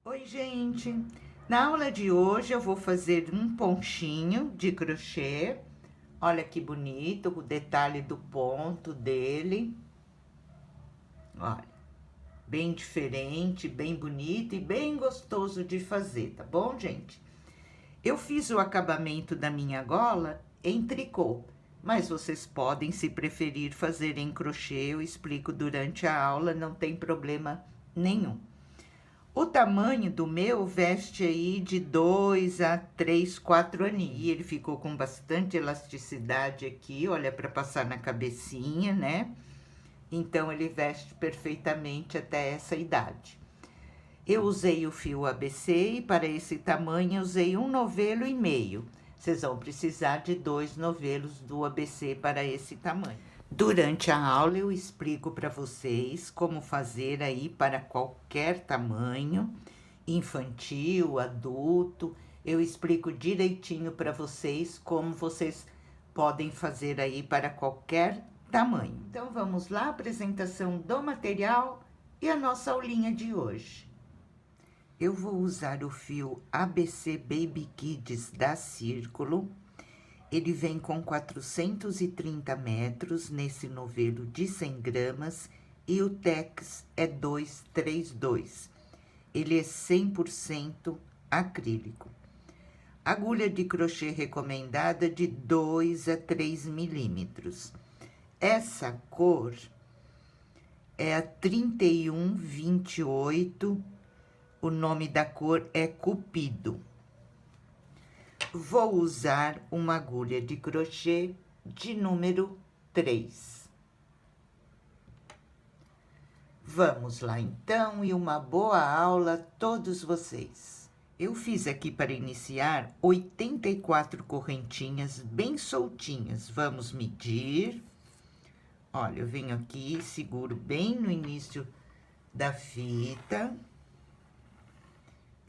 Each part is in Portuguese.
Oi, gente! Na aula de hoje eu vou fazer um ponchinho de crochê. Olha que bonito, o detalhe do ponto dele. Olha, bem diferente, bem bonito e bem gostoso de fazer, tá bom, gente? Eu fiz o acabamento da minha gola em tricô, mas vocês podem, se preferir, fazer em crochê. Eu explico durante a aula, não tem problema nenhum. O tamanho do meu veste aí de 2 a 3, 4 aninhos. E ele ficou com bastante elasticidade aqui, olha, para passar na cabecinha, né? Então, ele veste perfeitamente até essa idade. Eu usei o fio ABC e para esse tamanho eu usei 1,5 novelo. Vocês vão precisar de 2 novelos do ABC para esse tamanho. Durante a aula eu explico para vocês como fazer aí para qualquer tamanho, infantil, adulto. Eu explico direitinho para vocês como vocês podem fazer aí para qualquer tamanho. Então vamos lá, apresentação do material e a nossa aulinha de hoje. Eu vou usar o fio ABC Baby Kids da Círculo. Ele vem com 430 metros nesse novelo de 100 gramas e o tex é 232. Ele é 100% acrílico. Agulha de crochê recomendada de 2 a 3 milímetros. Essa cor é a 3128, o nome da cor é Cupido. Vou usar uma agulha de crochê de número 3. Vamos lá então, e uma boa aula a todos vocês. Eu fiz aqui para iniciar 84 correntinhas bem soltinhas. Vamos medir. Olha, eu venho aqui, seguro bem no início da fita.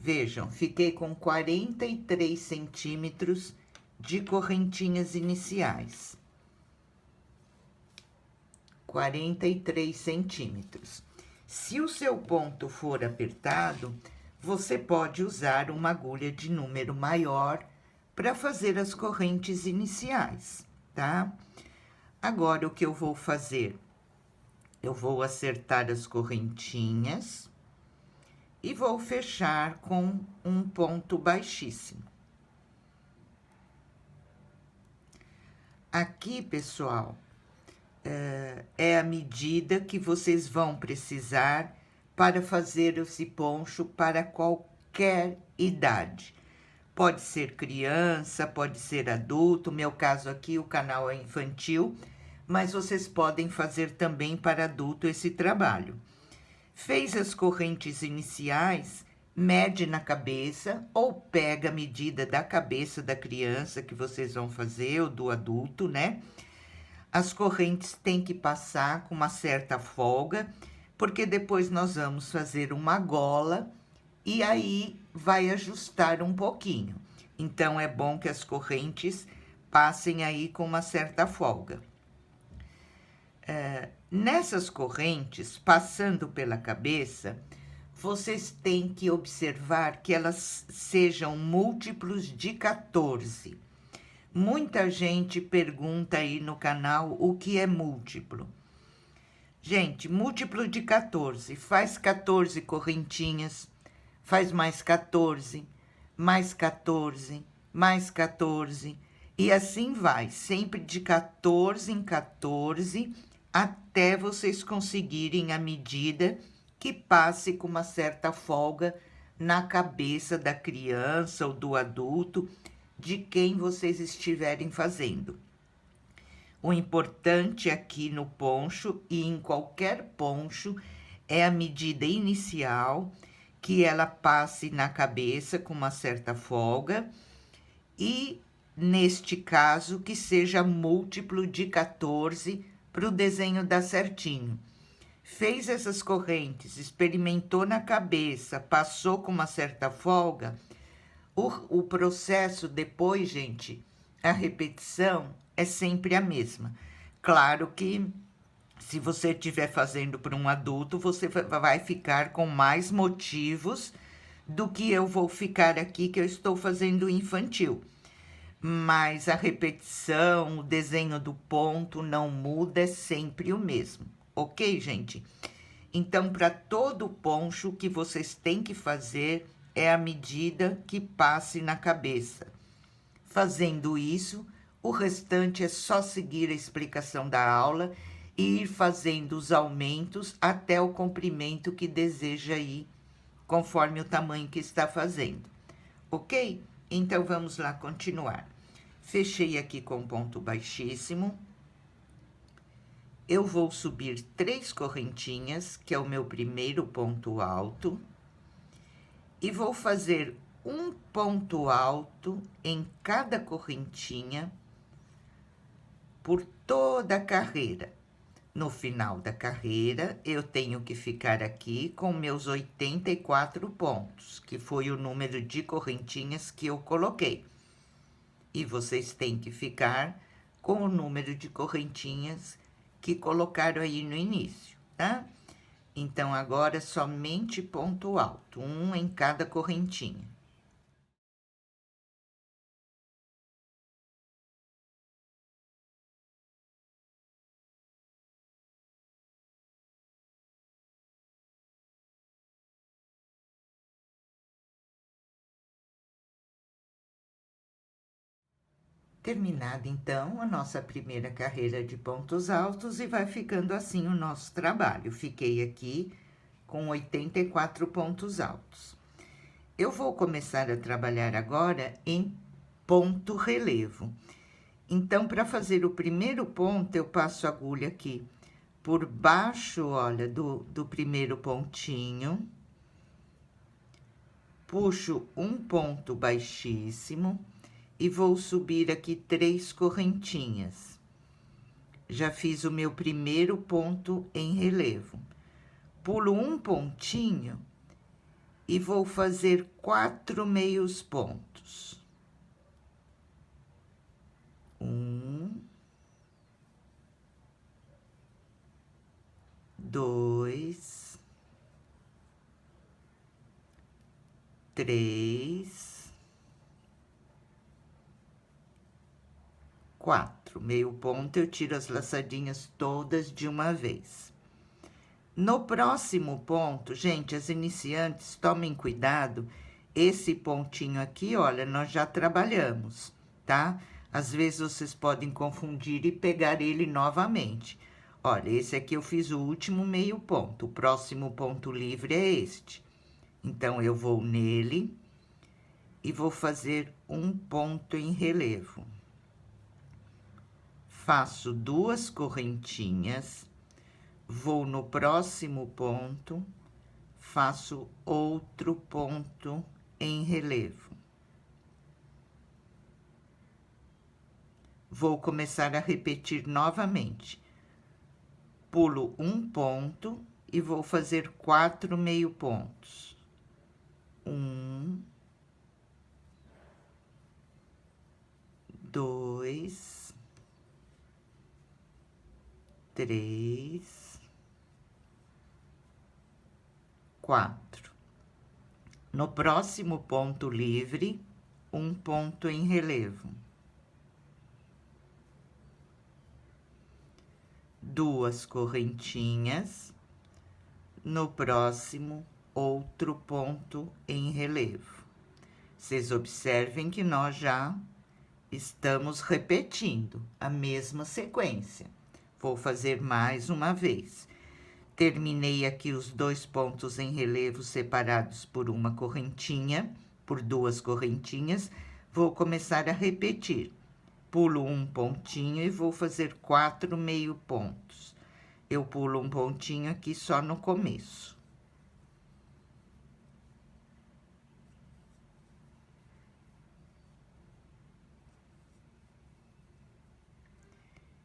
Vejam, fiquei com 43 centímetros de correntinhas iniciais. 43 centímetros. Se o seu ponto for apertado, você pode usar uma agulha de número maior para fazer as correntes iniciais, tá? Agora, o que eu vou fazer? Eu vou acertar as correntinhas e vou fechar com um ponto baixíssimo. Aqui, pessoal, é a medida que vocês vão precisar para fazer esse poncho para qualquer idade. Pode ser criança, pode ser adulto, no meu caso aqui o canal é infantil, mas vocês podem fazer também para adulto esse trabalho. Fez as correntes iniciais, mede na cabeça ou pega a medida da cabeça da criança que vocês vão fazer, ou do adulto, né? As correntes têm que passar com uma certa folga, porque depois nós vamos fazer uma gola e aí vai ajustar um pouquinho. Então, é bom que as correntes passem aí com uma certa folga. Nessas correntes, passando pela cabeça, vocês têm que observar que elas sejam múltiplos de 14. Muita gente pergunta aí no canal o que é múltiplo. Gente, múltiplo de 14, faz 14 correntinhas, faz mais 14, mais 14, mais 14, e assim vai, sempre de 14 em 14, até vocês conseguirem a medida que passe com uma certa folga na cabeça da criança ou do adulto, de quem vocês estiverem fazendo. O importante aqui no poncho e em qualquer poncho é a medida inicial, que ela passe na cabeça com uma certa folga e, neste caso, que seja múltiplo de 14 para o desenho dar certinho. Fez essas correntes, experimentou na cabeça, passou com uma certa folga, o processo depois, gente, a repetição é sempre a mesma. Claro que se você estiver fazendo para um adulto, você vai ficar com mais motivos do que eu vou ficar aqui, que eu estou fazendo infantil. Mas a repetição, o desenho do ponto não muda, é sempre o mesmo. Ok, gente? Então, para todo poncho, o que vocês têm que fazer é a medida que passe na cabeça. Fazendo isso, o restante é só seguir a explicação da aula e ir fazendo os aumentos até o comprimento que deseja ir, conforme o tamanho que está fazendo. Ok? Então, vamos lá continuar. Fechei aqui com ponto baixíssimo. Eu vou subir 3 correntinhas, que é o meu primeiro ponto alto, e vou fazer um ponto alto em cada correntinha por toda a carreira. No final da carreira, eu tenho que ficar aqui com meus 84 pontos, que foi o número de correntinhas que eu coloquei. E vocês têm que ficar com o número de correntinhas que colocaram aí no início, tá? Então, agora somente ponto alto, um em cada correntinha. Terminada, então, a nossa primeira carreira de pontos altos e vai ficando assim o nosso trabalho. Fiquei aqui com 84 pontos altos. Eu vou começar a trabalhar agora em ponto relevo. Então, para fazer o primeiro ponto, eu passo a agulha aqui por baixo, olha, do primeiro pontinho. Puxo um ponto baixíssimo e vou subir aqui 3 correntinhas. Já fiz o meu primeiro ponto em relevo. Pulo um pontinho e vou fazer 4 meios pontos. 1, 2, 3, 4. Meio ponto, eu tiro as laçadinhas todas de uma vez. No próximo ponto, gente, as iniciantes, tomem cuidado. Esse pontinho aqui, olha, nós já trabalhamos, tá? Às vezes vocês podem confundir e pegar ele novamente. Olha, esse aqui eu fiz o último meio ponto, o próximo ponto livre é este. Então, eu vou nele e vou fazer um ponto em relevo. Faço 2 correntinhas, vou no próximo ponto, faço outro ponto em relevo. Vou começar a repetir novamente. Pulo um ponto e vou fazer 4 meio pontos. 1, 2, 3, 4. No próximo ponto livre, um ponto em relevo. 2 correntinhas. No próximo, outro ponto em relevo. Vocês observem que nós já estamos repetindo a mesma sequência. Vou fazer mais uma vez. Terminei aqui os 2 pontos em relevo separados por uma correntinha, por 2 correntinhas. Vou começar a repetir. Pulo um pontinho e vou fazer 4 meio pontos. Eu pulo um pontinho aqui só no começo.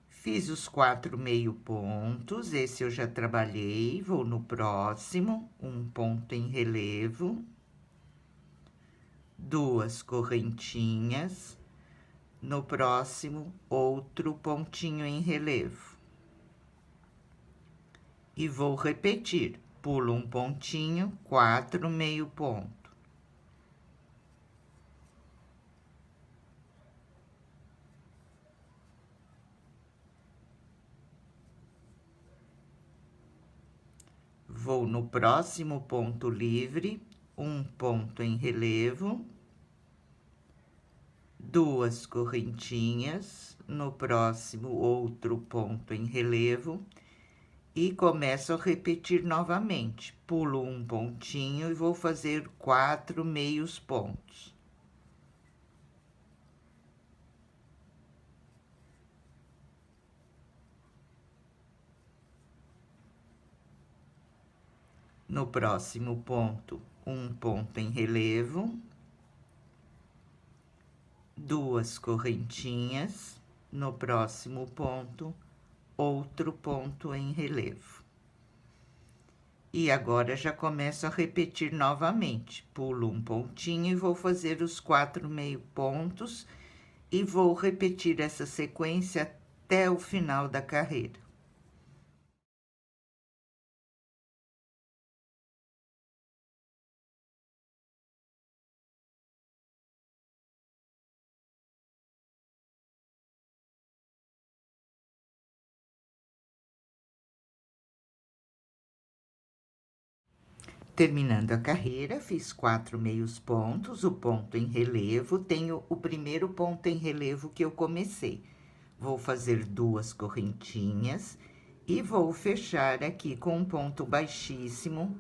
Fiz os 4 meio pontos, esse eu já trabalhei, vou no próximo, um ponto em relevo, 2 correntinhas, no próximo, outro pontinho em relevo. E vou repetir, pulo um pontinho, 4 meio ponto. Vou no próximo ponto livre, um ponto em relevo, 2 correntinhas, no próximo outro ponto em relevo, e começo a repetir novamente. Pulo um pontinho e vou fazer 4 meios pontos. No próximo ponto, um ponto em relevo, 2 correntinhas, no próximo ponto, outro ponto em relevo. E agora já começo a repetir novamente. Pulo um pontinho e vou fazer os 4 meio pontos e vou repetir essa sequência até o final da carreira. Terminando a carreira, fiz 4 meios pontos, o ponto em relevo, tenho o primeiro ponto em relevo que eu comecei. Vou fazer 2 correntinhas e vou fechar aqui com um ponto baixíssimo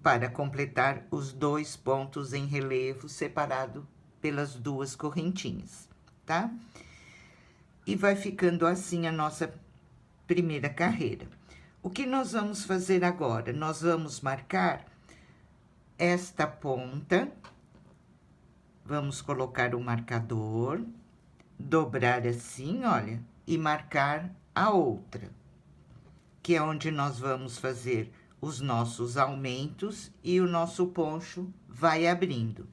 para completar os 2 pontos em relevo separado pelas 2 correntinhas, tá? E vai ficando assim a nossa primeira carreira. O que nós vamos fazer agora? Nós vamos marcar esta ponta, vamos colocar o marcador, dobrar assim, olha, e marcar a outra, que é onde nós vamos fazer os nossos aumentos e o nosso poncho vai abrindo.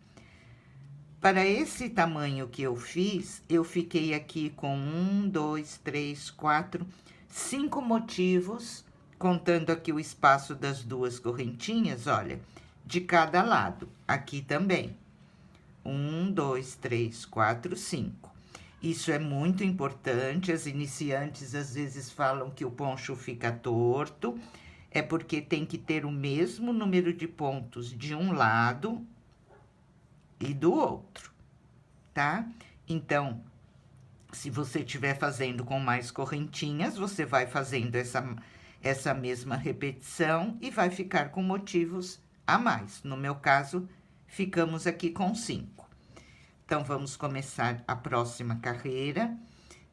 Para esse tamanho que eu fiz, eu fiquei aqui com 1, 2, 3, 4, 5 motivos, contando aqui o espaço das 2 correntinhas, olha, de cada lado, aqui também. 1, 2, 3, 4, 5. Isso é muito importante, as iniciantes às vezes falam que o poncho fica torto, é porque tem que ter o mesmo número de pontos de um lado e do outro, tá? Então, se você estiver fazendo com mais correntinhas, você vai fazendo essa mesma repetição e vai ficar com motivos a mais. No meu caso, ficamos aqui com 5. Então, vamos começar a próxima carreira.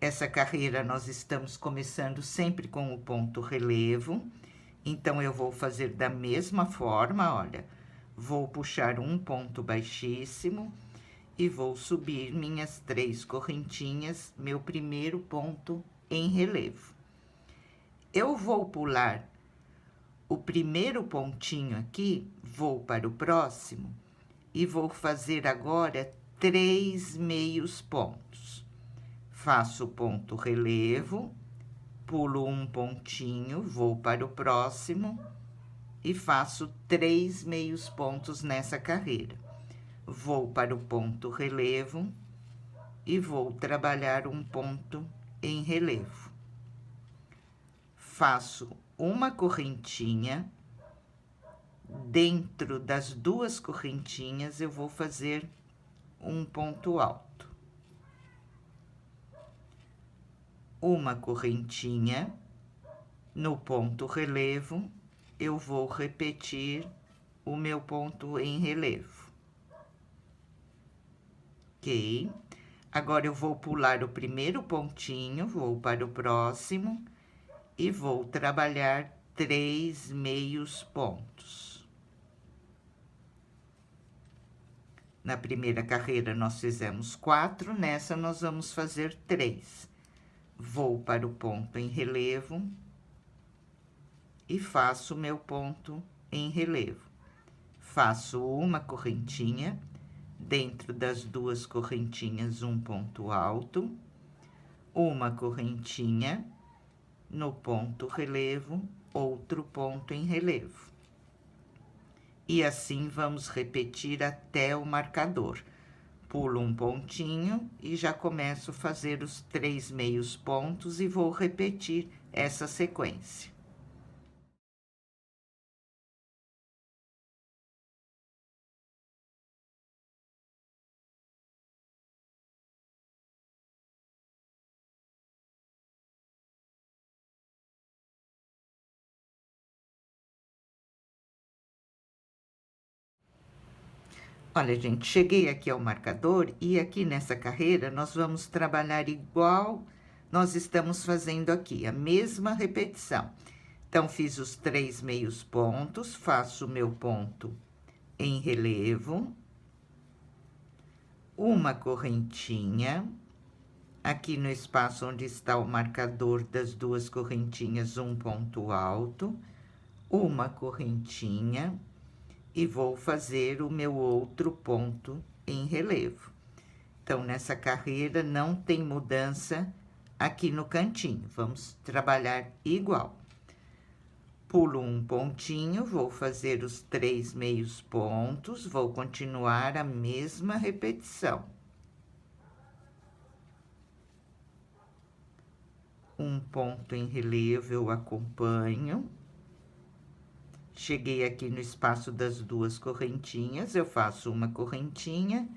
Essa carreira nós estamos começando sempre com o ponto relevo. Então, eu vou fazer da mesma forma, olha. Vou puxar um ponto baixíssimo e vou subir minhas 3 correntinhas, meu primeiro ponto em relevo. Eu vou pular o primeiro pontinho aqui, vou para o próximo e vou fazer agora 3 meios pontos. Faço o ponto relevo, pulo um pontinho, vou para o próximo e faço 3 meios pontos nessa carreira. Vou para o ponto relevo e vou trabalhar um ponto em relevo. Faço uma correntinha, dentro das 2 correntinhas eu vou fazer um ponto alto. Uma correntinha, no ponto relevo, eu vou repetir o meu ponto em relevo. Ok? Agora, eu vou pular o primeiro pontinho, vou para o próximo e vou trabalhar 3 meios pontos. Na primeira carreira, nós fizemos 4, nessa nós vamos fazer 3. Vou para o ponto em relevo e faço o meu ponto em relevo. Faço uma correntinha, dentro das 2 correntinhas, um ponto alto, uma correntinha, no ponto relevo, outro ponto em relevo. E assim vamos repetir até o marcador. Pulo um pontinho e já começo a fazer os 3 meios pontos e vou repetir essa sequência. Olha, gente, cheguei aqui ao marcador e aqui nessa carreira nós vamos trabalhar igual nós estamos fazendo aqui, a mesma repetição. Então, fiz os 3 meios pontos, faço o meu ponto em relevo, uma correntinha, aqui no espaço onde está o marcador das 2 correntinhas, um ponto alto, uma correntinha, e vou fazer o meu outro ponto em relevo. Então, nessa carreira não tem mudança aqui no cantinho, vamos trabalhar igual. Pulo um pontinho, vou fazer os 3 meios pontos, vou continuar a mesma repetição. Um ponto em relevo eu acompanho. Cheguei aqui no espaço das 2 correntinhas, eu faço uma correntinha,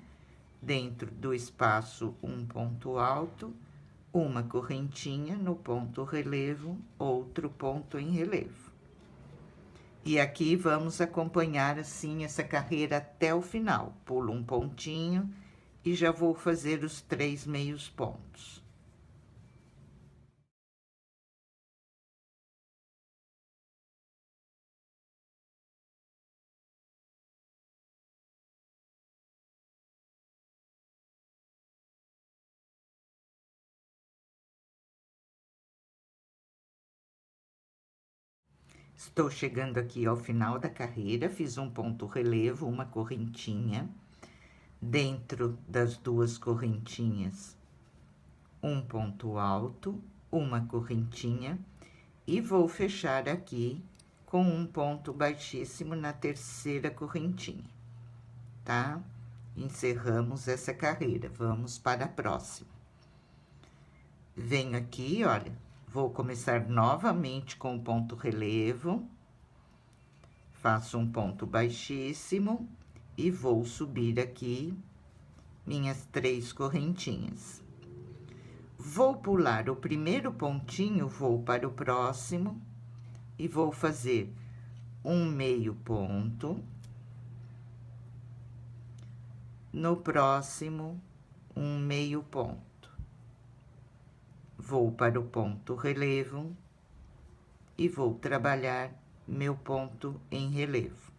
dentro do espaço um ponto alto, uma correntinha no ponto relevo, outro ponto em relevo. E aqui vamos acompanhar assim essa carreira até o final. Pulo um pontinho e já vou fazer os 3 meios pontos. Estou chegando aqui ao final da carreira, fiz um ponto relevo, uma correntinha, dentro das 2 correntinhas, um ponto alto, uma correntinha, e vou fechar aqui com um ponto baixíssimo na 3ª correntinha, tá? Encerramos essa carreira, vamos para a próxima. Venho aqui, olha. Vou começar novamente com o ponto relevo, faço um ponto baixíssimo e vou subir aqui minhas 3 correntinhas. Vou pular o primeiro pontinho, vou para o próximo e vou fazer um meio ponto. No próximo, um meio ponto. Vou para o ponto relevo e vou trabalhar meu ponto em relevo.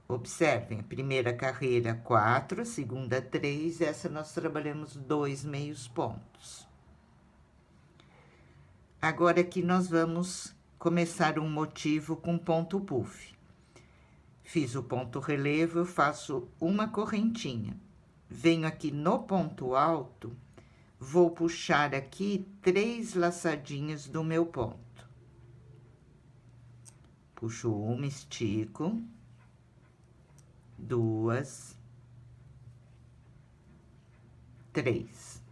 Observem, a primeira carreira 4, a segunda 3, essa nós trabalhamos 2 meios pontos. Agora aqui nós vamos começar um motivo com ponto puff. Fiz o ponto relevo, eu faço uma correntinha. Venho aqui no ponto alto, vou puxar aqui 3 laçadinhas do meu ponto. Puxo uma, estico, 2, 3.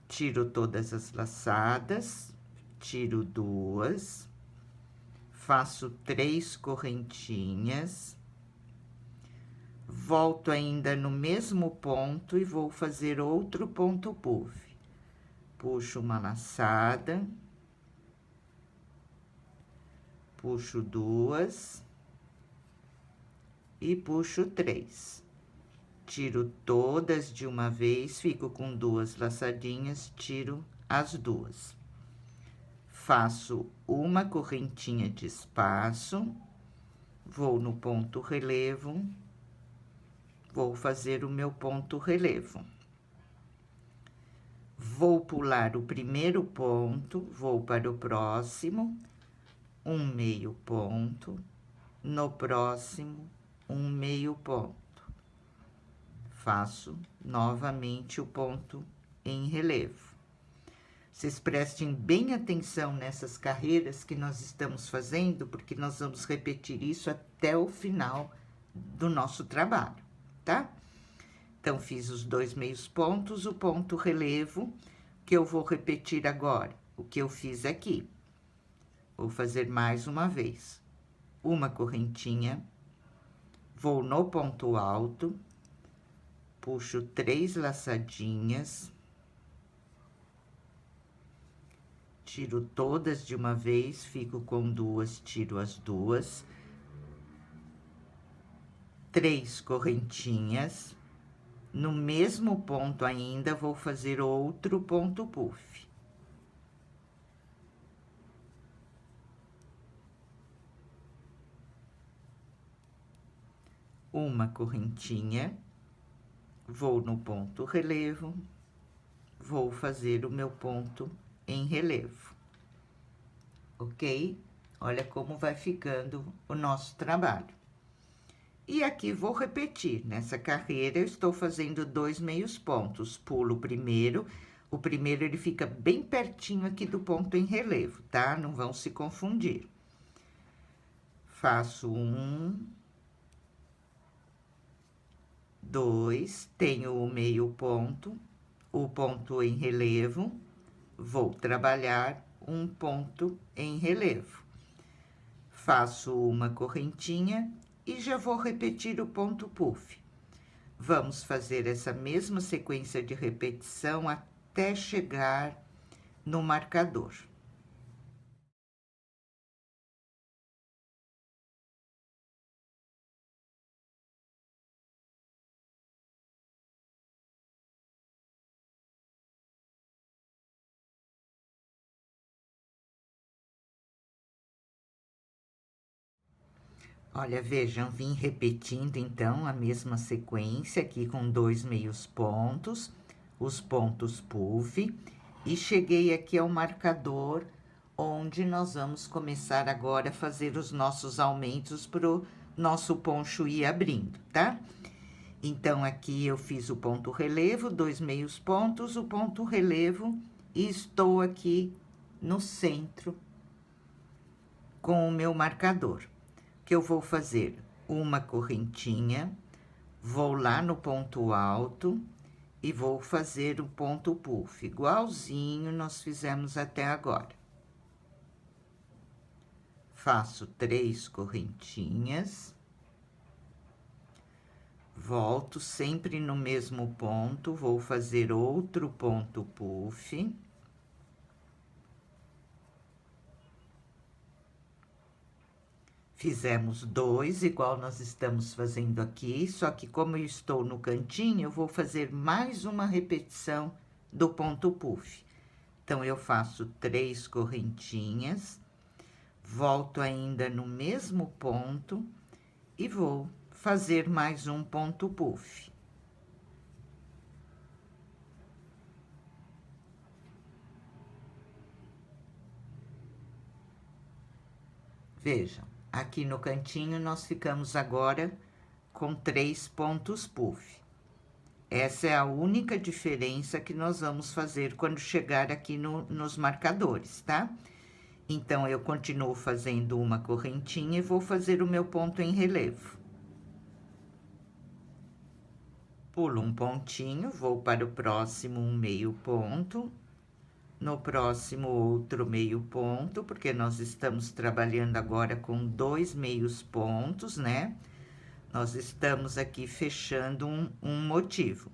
Tiro todas as laçadas, tiro 2, faço 3 correntinhas, volto ainda no mesmo ponto e vou fazer outro ponto puff. Puxo uma laçada, puxo 2 e puxo 3. Tiro todas de uma vez, fico com 2 laçadinhas, tiro as 2. Faço uma correntinha de espaço, vou no ponto relevo, vou fazer o meu ponto relevo. Vou pular o primeiro ponto, vou para o próximo, um meio ponto, no próximo, um meio ponto. Faço novamente o ponto em relevo. Vocês prestem bem atenção nessas carreiras que nós estamos fazendo, porque nós vamos repetir isso até o final do nosso trabalho, tá? Então, fiz os 2 meios pontos, o ponto relevo, que eu vou repetir agora, o que eu fiz aqui. Vou fazer mais uma vez. Uma correntinha, vou no ponto alto, puxo 3 laçadinhas, tiro todas de uma vez, fico com 2, tiro as 2, 3 correntinhas, no mesmo ponto ainda vou fazer outro ponto puff. Uma correntinha, vou no ponto relevo, vou fazer o meu ponto em relevo, ok? Olha como vai ficando o nosso trabalho. E aqui vou repetir, nessa carreira eu estou fazendo 2 meios pontos, pulo o primeiro ele fica bem pertinho aqui do ponto em relevo, tá? Não vão se confundir. Faço 1, 2, tenho o meio ponto, o ponto em relevo, vou trabalhar um ponto em relevo. Faço uma correntinha e já vou repetir o ponto puff. Vamos fazer essa mesma sequência de repetição até chegar no marcador. Olha, vejam, vim repetindo então a mesma sequência aqui com 2 meios pontos, os pontos puff, e cheguei aqui ao marcador, onde nós vamos começar agora a fazer os nossos aumentos pro nosso poncho ir abrindo, tá? Então, aqui eu fiz o ponto relevo, 2 meios pontos, o ponto relevo, e estou aqui no centro com o meu marcador. Que eu vou fazer uma correntinha, vou lá no ponto alto e vou fazer o ponto puff, igualzinho nós fizemos até agora. Faço 3 correntinhas, volto sempre no mesmo ponto, vou fazer outro ponto puff. Fizemos 2, igual nós estamos fazendo aqui, só que como eu estou no cantinho, eu vou fazer mais uma repetição do ponto puff. Então, eu faço 3 correntinhas, volto ainda no mesmo ponto e vou fazer mais um ponto puff. Vejam. Aqui no cantinho, nós ficamos agora com 3 pontos puff. Essa é a única diferença que nós vamos fazer quando chegar aqui nos marcadores, tá? Então, eu continuo fazendo uma correntinha e vou fazer o meu ponto em relevo. Pulo um pontinho, vou para o próximo um meio ponto. No próximo, outro meio ponto, porque nós estamos trabalhando agora com 2 meios pontos, né? Nós estamos aqui fechando um motivo.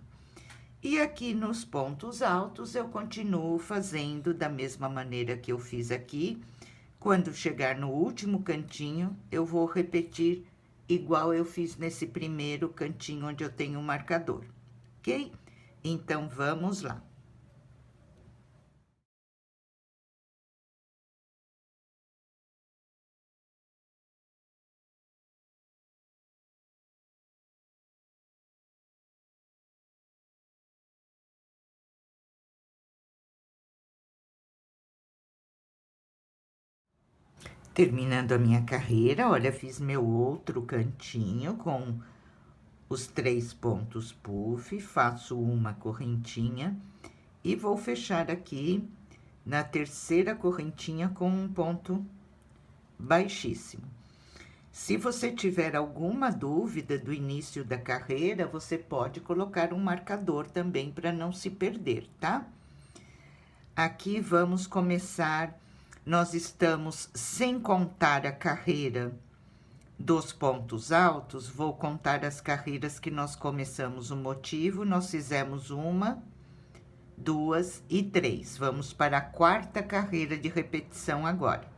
E aqui nos pontos altos, eu continuo fazendo da mesma maneira que eu fiz aqui. Quando chegar no último cantinho, eu vou repetir igual eu fiz nesse primeiro cantinho onde eu tenho o marcador, ok? Então, vamos lá. Terminando a minha carreira, olha, fiz meu outro cantinho com os 3 pontos puff, faço uma correntinha e vou fechar aqui na terceira correntinha com um ponto baixíssimo. Se você tiver alguma dúvida do início da carreira, você pode colocar um marcador também para não se perder, tá? Aqui vamos começar nós estamos sem contar a carreira dos pontos altos, vou contar as carreiras que nós começamos o motivo, nós fizemos 1, 2 e 3. Vamos para a quarta carreira de repetição agora.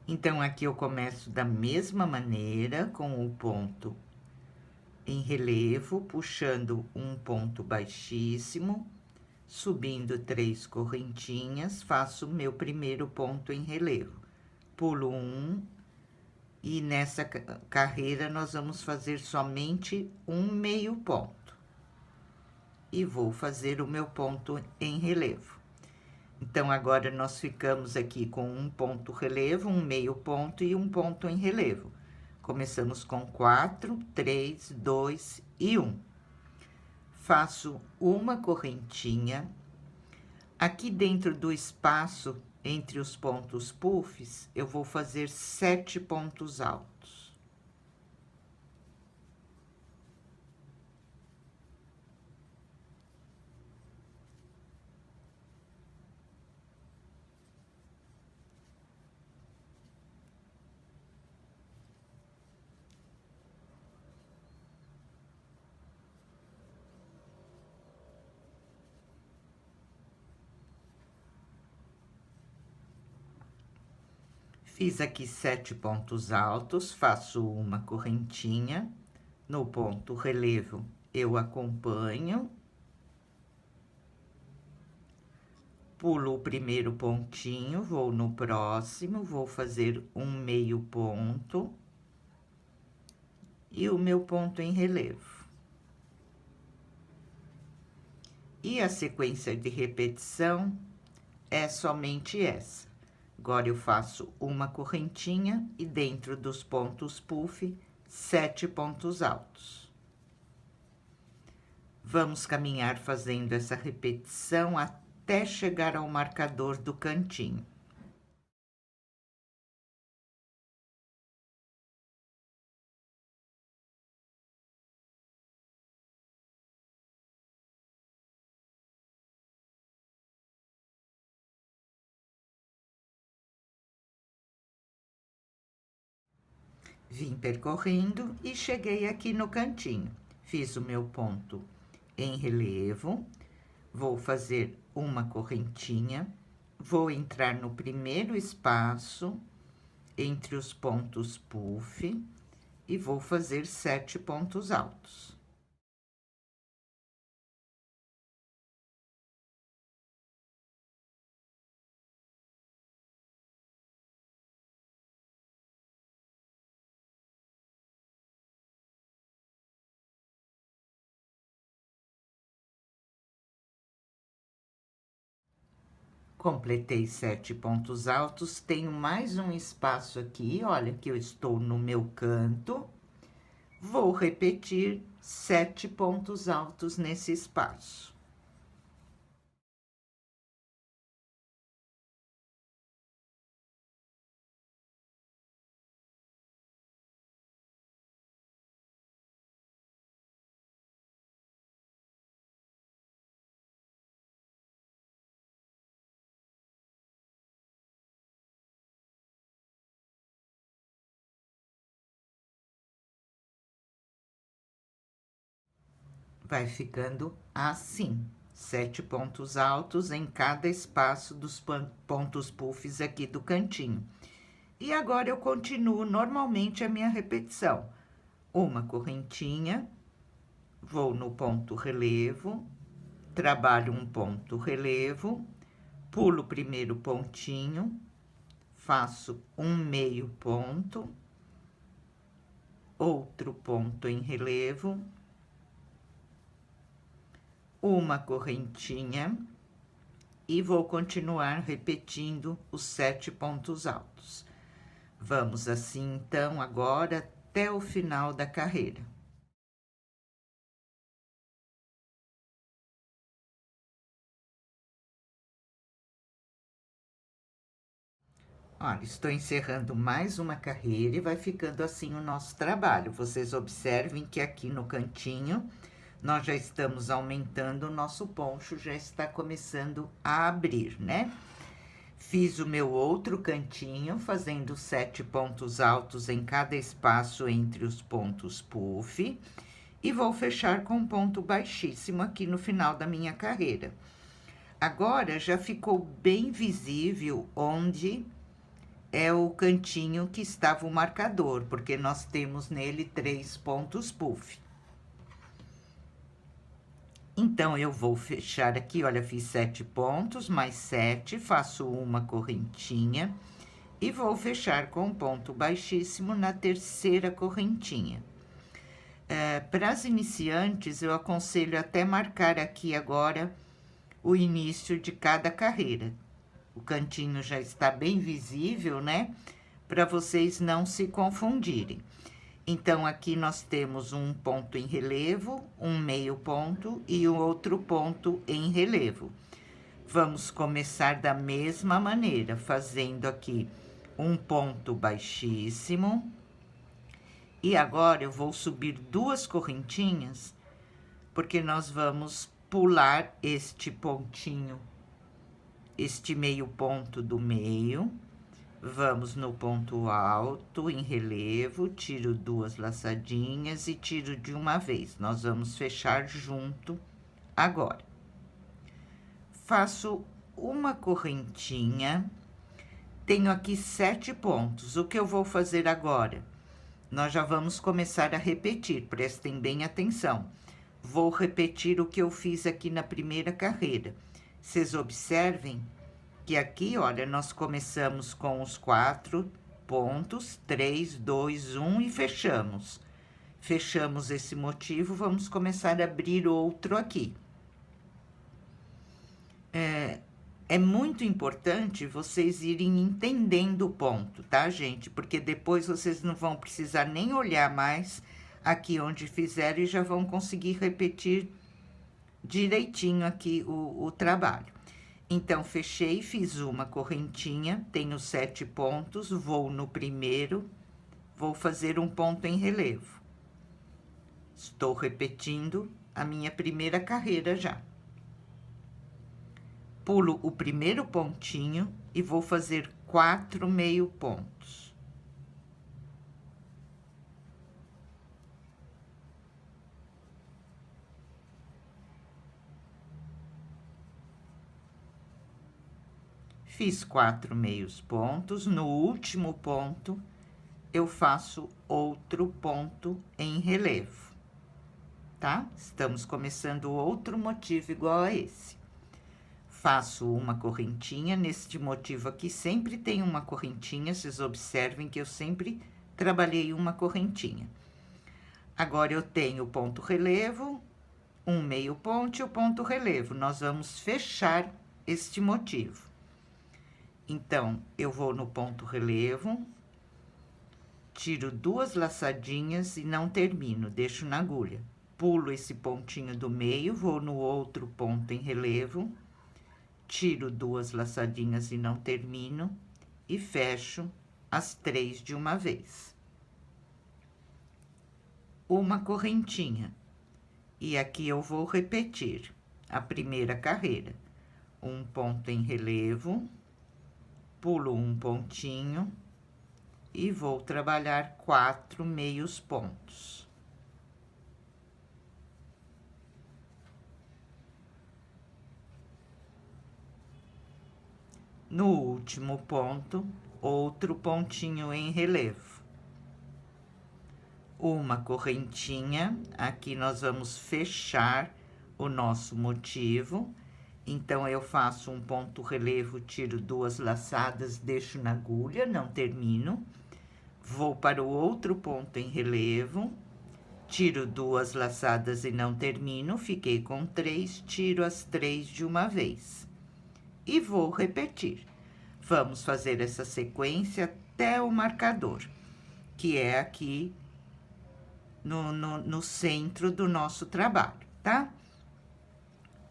Então, aqui eu começo da mesma maneira, com o ponto em relevo, puxando um ponto baixíssimo, subindo 3 correntinhas, faço meu primeiro ponto em relevo. Pulo 1, e nessa carreira nós vamos fazer somente um meio ponto. E vou fazer o meu ponto em relevo. Então, agora nós ficamos aqui com um ponto relevo, um meio ponto e um ponto em relevo. Começamos com 4, 3, 2 e 1. Faço uma correntinha. Aqui dentro do espaço entre os pontos puffs, eu vou fazer 7 pontos altos. Fiz aqui 7 pontos altos, faço uma correntinha, no ponto relevo eu acompanho, pulo o primeiro pontinho, vou no próximo, vou fazer um meio ponto e o meu ponto em relevo. E a sequência de repetição é somente essa. Agora, eu faço uma correntinha e dentro dos pontos puff, 7 pontos altos. Vamos caminhar fazendo essa repetição até chegar ao marcador do cantinho. Vim percorrendo e cheguei aqui no cantinho. Fiz o meu ponto em relevo, vou fazer uma correntinha, vou entrar no primeiro espaço entre os pontos puff e vou fazer 7 pontos altos. Completei 7 pontos altos, tenho mais um espaço aqui, olha que eu estou no meu canto. Vou repetir 7 pontos altos nesse espaço. Vai ficando assim, 7 pontos altos em cada espaço dos pontos puffs aqui do cantinho. E agora, eu continuo normalmente a minha repetição. Uma correntinha, vou no ponto relevo, trabalho um ponto relevo, pulo o primeiro pontinho, faço um meio ponto, outro ponto em relevo, uma correntinha e vou continuar repetindo os 7 pontos altos. Vamos assim, então, agora até o final da carreira. Olha, estou encerrando mais uma carreira e vai ficando assim o nosso trabalho. Vocês observem que aqui no cantinho nós já estamos aumentando, o nosso poncho já está começando a abrir, né? Fiz o meu outro cantinho, fazendo 7 pontos altos em cada espaço entre os pontos puff. E vou fechar com um ponto baixíssimo aqui no final da minha carreira. Agora, já ficou bem visível onde é o cantinho que estava o marcador, porque nós temos nele 3 pontos puff. Então, eu vou fechar aqui, olha, fiz 7 pontos, mais 7, faço uma correntinha e vou fechar com um ponto baixíssimo na terceira correntinha. Para as iniciantes, eu aconselho até marcar aqui agora o início de cada carreira. O cantinho já está bem visível, né? Para vocês não se confundirem. Então, aqui nós temos um ponto em relevo, um meio ponto e um outro ponto em relevo. Vamos começar da mesma maneira, fazendo aqui um ponto baixíssimo. E agora, eu vou subir 2 correntinhas, porque nós vamos pular este pontinho, este meio ponto do meio. Vamos no ponto alto, em relevo, tiro 2 laçadinhas e tiro de uma vez. Nós vamos fechar junto agora. Faço uma correntinha, tenho aqui 7 pontos. O que eu vou fazer agora? Nós já vamos começar a repetir, prestem bem atenção. Vou repetir o que eu fiz aqui na primeira carreira. Vocês observem que aqui, olha, nós começamos com os 4 pontos, 3, 2, 1 e fechamos. Fechamos esse motivo, vamos começar a abrir outro aqui. É muito importante vocês irem entendendo o ponto, tá, gente? Porque depois vocês não vão precisar nem olhar mais aqui onde fizeram e já vão conseguir repetir direitinho aqui o trabalho. Então, fechei, fiz uma correntinha, tenho 7 pontos, vou no primeiro, vou fazer um ponto em relevo. Estou repetindo a minha primeira carreira já. Pulo o primeiro pontinho e vou fazer 4 meio pontos. Fiz 4 meios pontos, no último ponto, eu faço outro ponto em relevo, tá? Estamos começando outro motivo igual a esse. Faço uma correntinha, neste motivo aqui sempre tem uma correntinha, vocês observem que eu sempre trabalhei uma correntinha. Agora, eu tenho o ponto relevo, um meio ponto e o ponto relevo. Nós vamos fechar este motivo. Então, eu vou no ponto relevo, tiro 2 laçadinhas e não termino, deixo na agulha. Pulo esse pontinho do meio, vou no outro ponto em relevo, tiro 2 laçadinhas e não termino, e fecho as 3 de uma vez. Uma correntinha. E aqui eu vou repetir a primeira carreira. Um ponto em relevo, pulo um pontinho e vou trabalhar 4 meios pontos. No último ponto, outro pontinho em relevo. Uma correntinha, aqui nós vamos fechar o nosso motivo. Então, eu faço um ponto relevo, tiro 2 laçadas, deixo na agulha, não termino. Vou para o outro ponto em relevo, tiro 2 laçadas e não termino, fiquei com 3, tiro as 3 de uma vez. E vou repetir. Vamos fazer essa sequência até o marcador, que é aqui no centro do nosso trabalho, tá?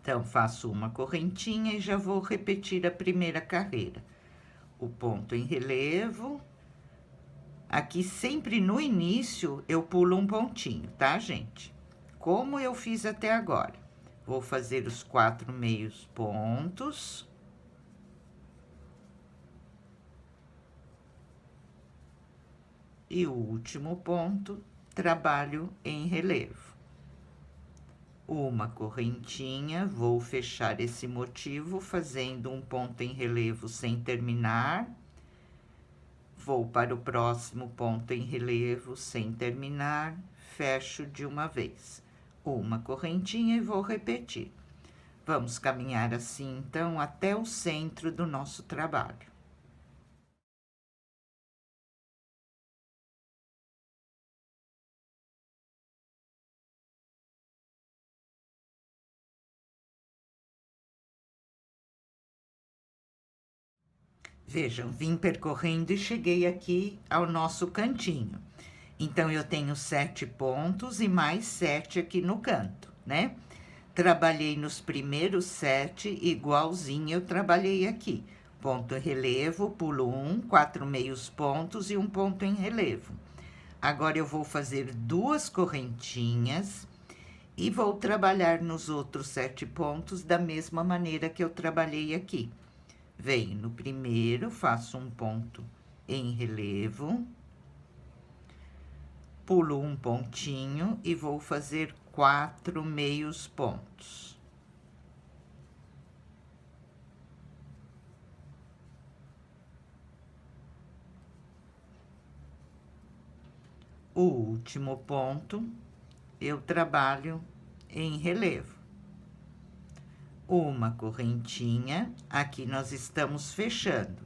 Então, faço uma correntinha e já vou repetir a primeira carreira. O ponto em relevo. Aqui, sempre no início, eu pulo um pontinho, tá, gente? Como eu fiz até agora. Vou fazer os 4 meios pontos. e o último ponto, trabalho em relevo. Uma correntinha, vou fechar esse motivo fazendo um ponto em relevo sem terminar. Vou para o próximo ponto em relevo sem terminar, fecho de uma vez. Uma correntinha e vou repetir. Vamos caminhar assim, então, até o centro do nosso trabalho. Vejam, vim percorrendo e cheguei aqui ao nosso cantinho. Então, eu tenho 7 pontos e mais 7 aqui no canto, né? Trabalhei nos primeiros 7, igualzinho eu trabalhei aqui. Ponto em relevo, pulo 1, 4 meios pontos e um ponto em relevo. Agora, eu vou fazer 2 correntinhas e vou trabalhar nos outros 7 pontos da mesma maneira que eu trabalhei aqui. Venho no primeiro, faço um ponto em relevo, pulo um pontinho e vou fazer 4 meios pontos. O último ponto, eu trabalho em relevo. Uma correntinha, aqui nós estamos fechando.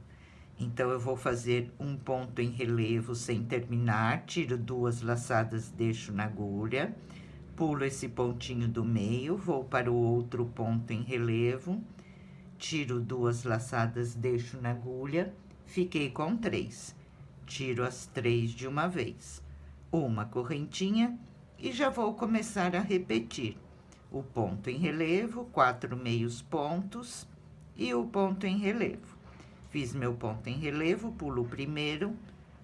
Então, eu vou fazer um ponto em relevo sem terminar, tiro 2 laçadas, deixo na agulha, pulo esse pontinho do meio, vou para o outro ponto em relevo, tiro 2 laçadas, deixo na agulha, fiquei com 3. Tiro as 3 de uma vez. Uma correntinha e já vou começar a repetir. O ponto em relevo, 4 meios pontos e o ponto em relevo. Fiz meu ponto em relevo, pulo o primeiro,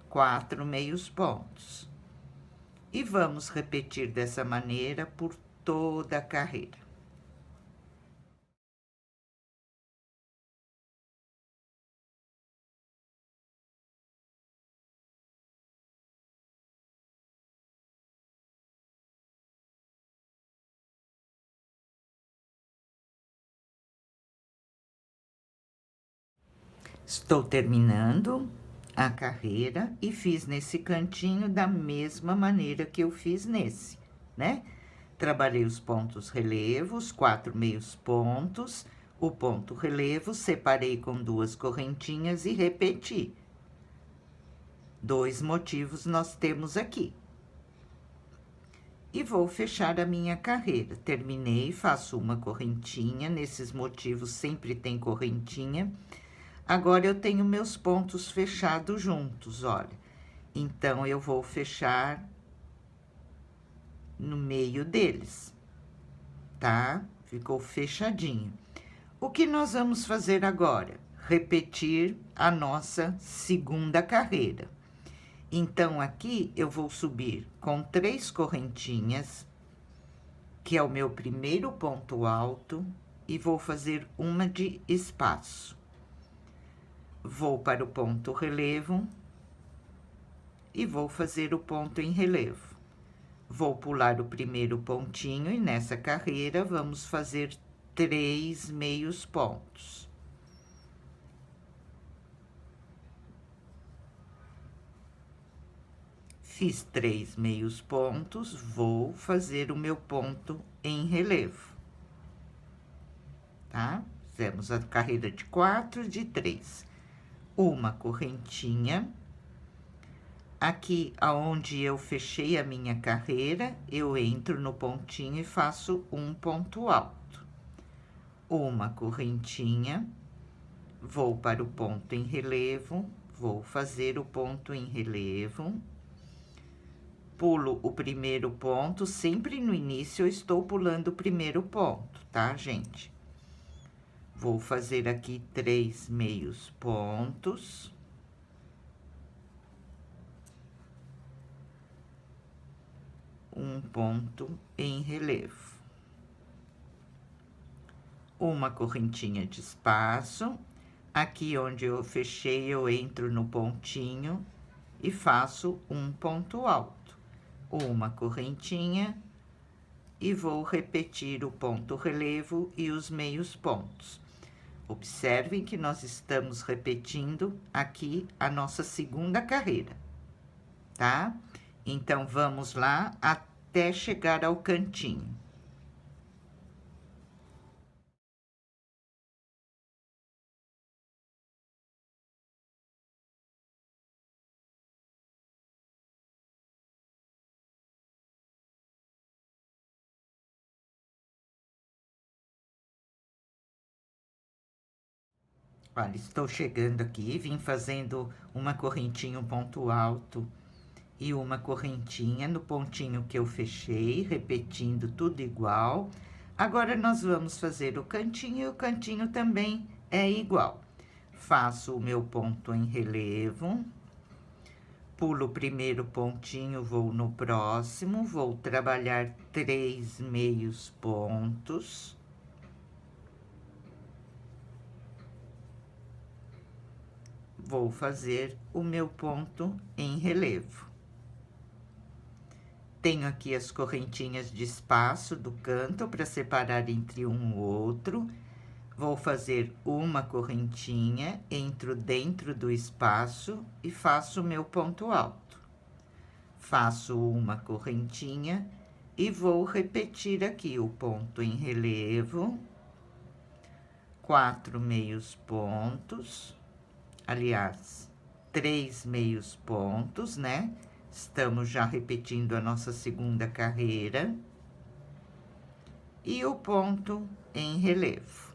4 meios pontos. E vamos repetir dessa maneira por toda a carreira. Estou terminando a carreira e fiz nesse cantinho da mesma maneira que eu fiz nesse, né? Trabalhei os pontos relevos, 4 meios pontos, o ponto relevo, separei com 2 correntinhas e repeti. 2 motivos nós temos aqui. E vou fechar a minha carreira. Terminei, faço uma correntinha, nesses motivos sempre tem correntinha. Agora, eu tenho meus pontos fechados juntos, olha. Então, eu vou fechar no meio deles, tá? Ficou fechadinho. O que nós vamos fazer agora? Repetir a nossa segunda carreira. Então, aqui, eu vou subir com 3 correntinhas, que é o meu primeiro ponto alto, e vou fazer uma de espaço. Vou para o ponto relevo e vou fazer o ponto em relevo. Vou pular o primeiro pontinho e nessa carreira vamos fazer 3 meios pontos. Fiz 3 meios pontos, vou fazer o meu ponto em relevo, tá? Fizemos a carreira de 4, de 3. Uma correntinha. Aqui, aonde eu fechei a minha carreira, eu entro no pontinho e faço um ponto alto. Uma correntinha, vou para o ponto em relevo, vou fazer o ponto em relevo. Pulo o primeiro ponto, sempre no início eu estou pulando o primeiro ponto, tá, gente? Vou fazer aqui 3 meios pontos. Um ponto em relevo. Uma correntinha de espaço. Aqui onde eu fechei, eu entro no pontinho e faço um ponto alto, uma correntinha, e vou repetir o ponto relevo e os meios pontos. Observem que nós estamos repetindo aqui a nossa segunda carreira, tá? Então, vamos lá até chegar ao cantinho. Olha, estou chegando aqui, vim fazendo uma correntinha, um ponto alto e uma correntinha no pontinho que eu fechei, repetindo tudo igual. Agora, nós vamos fazer o cantinho e o cantinho também é igual. Faço o meu ponto em relevo, pulo o primeiro pontinho, vou no próximo, vou trabalhar 3 meios pontos. Vou fazer o meu ponto em relevo. Tenho aqui as correntinhas de espaço do canto para separar entre um e outro. Vou fazer uma correntinha, entro dentro do espaço e faço o meu ponto alto. Faço uma correntinha e vou repetir aqui o ponto em relevo, 4 meios pontos. Aliás, 3 meios pontos, né? Estamos já repetindo a nossa segunda carreira. E o ponto em relevo.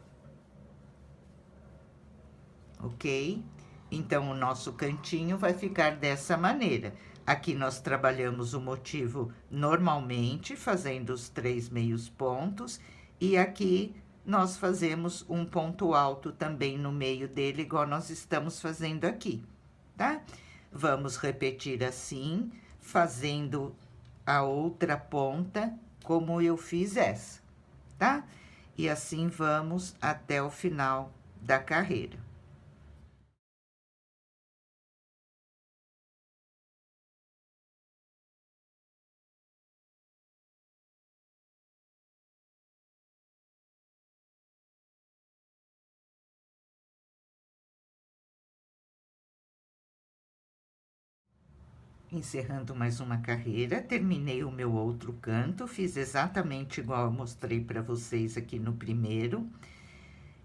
Ok? Então, o nosso cantinho vai ficar dessa maneira. Aqui nós trabalhamos o motivo normalmente, fazendo os 3 meios pontos. E aqui nós fazemos um ponto alto também no meio dele, igual nós estamos fazendo aqui, tá? Vamos repetir assim, fazendo a outra ponta como eu fiz essa, tá? E assim vamos até o final da carreira. Encerrando mais uma carreira, terminei o meu outro canto, fiz exatamente igual eu mostrei para vocês aqui no primeiro.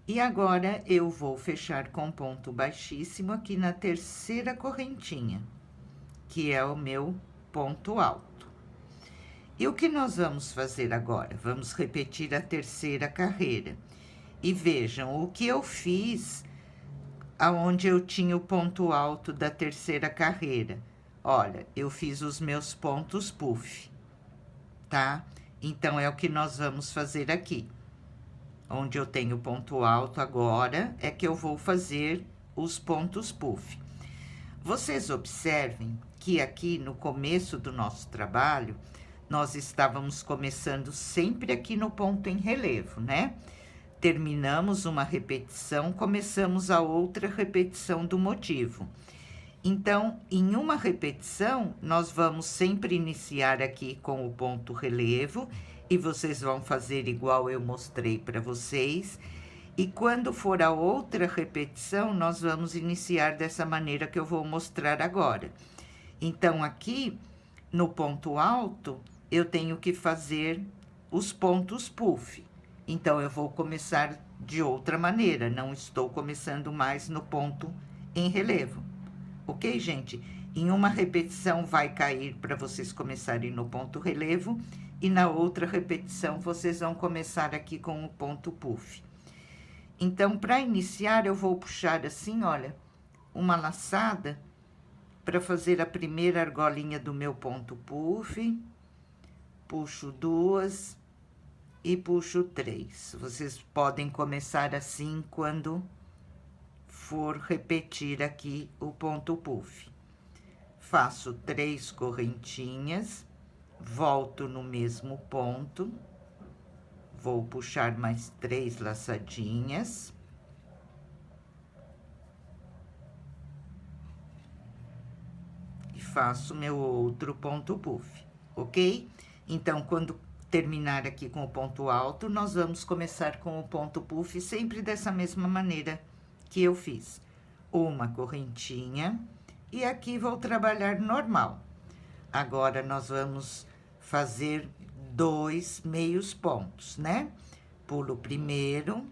E agora, eu vou fechar com ponto baixíssimo aqui na terceira correntinha, que é o meu ponto alto. E o que nós vamos fazer agora? Vamos repetir a terceira carreira. E vejam, o que eu fiz aonde eu tinha o ponto alto da terceira carreira. Olha, eu fiz os meus pontos puff, tá? Então, é o que nós vamos fazer aqui. Onde eu tenho ponto alto agora, é que eu vou fazer os pontos puff. Vocês observem que aqui no começo do nosso trabalho, nós estávamos começando sempre aqui no ponto em relevo, né? Terminamos uma repetição, começamos a outra repetição do motivo. Então, em uma repetição, nós vamos sempre iniciar aqui com o ponto relevo, e vocês vão fazer igual eu mostrei para vocês. E quando for a outra repetição, nós vamos iniciar dessa maneira que eu vou mostrar agora. Então, aqui, no ponto alto, eu tenho que fazer os pontos puff. Então, eu vou começar de outra maneira, não estou começando mais no ponto em relevo. Ok, gente? Em uma repetição vai cair para vocês começarem no ponto relevo, e na outra repetição vocês vão começar aqui com o ponto puff. Então, para iniciar, eu vou puxar assim, olha, uma laçada para fazer a primeira argolinha do meu ponto puff. Puxo 2 e puxo 3. Vocês podem começar assim quando for repetir aqui o ponto puff. Faço 3 correntinhas, volto no mesmo ponto, vou puxar mais 3 laçadinhas. faço meu outro ponto puff, ok? Então, quando terminar aqui com o ponto alto, nós vamos começar com o ponto puff sempre dessa mesma maneira que eu fiz. Uma correntinha, e aqui vou trabalhar normal. Agora, nós vamos fazer 2 meios pontos, né? Pulo primeiro,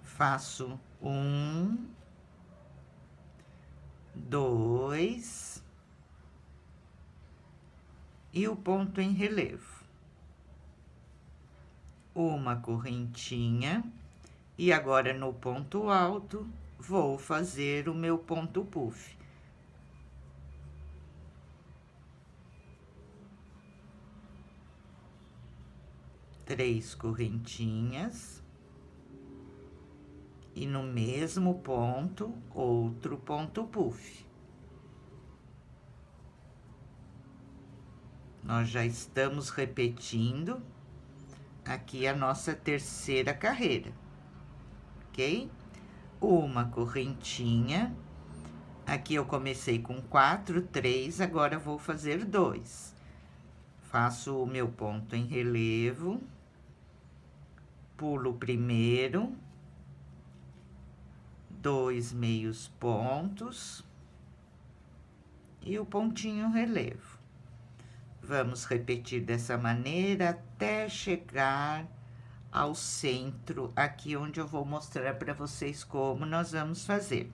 faço 1, 2, e o ponto em relevo. Uma correntinha, e agora no ponto alto, vou fazer o meu ponto puff. Três correntinhas, e no mesmo ponto, outro ponto puff. Nós já estamos repetindo aqui a nossa terceira carreira, ok? Uma correntinha, aqui eu comecei com 4, 3, agora vou fazer 2. Faço o meu ponto em relevo, pulo primeiro, 2 meios pontos e o pontinho relevo. Vamos repetir dessa maneira até chegar ao centro, aqui onde eu vou mostrar para vocês como nós vamos fazer.